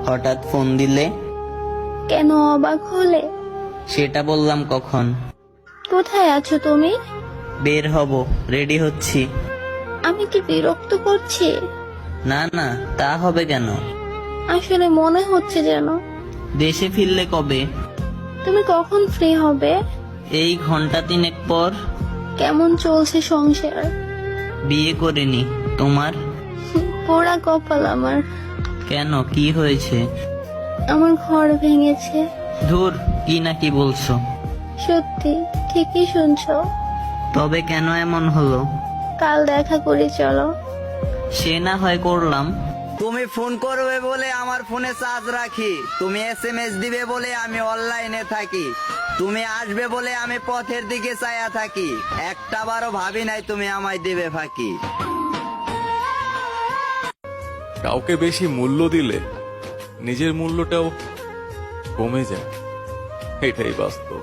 হঠাৎ ফোন দিলে? কেন অবাক হলে? সেটা বললাম কখন। কোথায় আছো তুমি? বের হব, রেডি হচ্ছি। আমি কি বিরক্ত করছি? না না, তা হবে কেন? আসলে মনে হচ্ছে যেন। দেশে ফিরলে কবে? তুমি কখন ফ্রি হবে? এই ঘন্টা তিনেক পর। কেমন চলছে সংসার? বিয়ে করিনি। তোমার? পোড়া কপাল আমার। কেন, কি হয়েছে? আমার ঘর ভেঙেছে। ধুর, কি না কি বলছো? সত্যি, ঠিকই শুনছো। তবে কেন এমন হলো? কাল দেখা করি চলো। সে না হয় করলাম। তুমি ফোন করবে বলে আমার ফোনে চার্জ রাখি, তুমি এসএমএস দিবে বলে আমি অনলাইনে থাকি, তুমি আসবে বলে আমি পথের দিকে চাইয়া থাকি, একটা বারও ভাবি নাই তুমি আমায় দিবে ফাঁকি। কাউকে বেশি মূল্য দিলে নিজের মূল্যটাও কমে যায়, এটাই বাস্তব।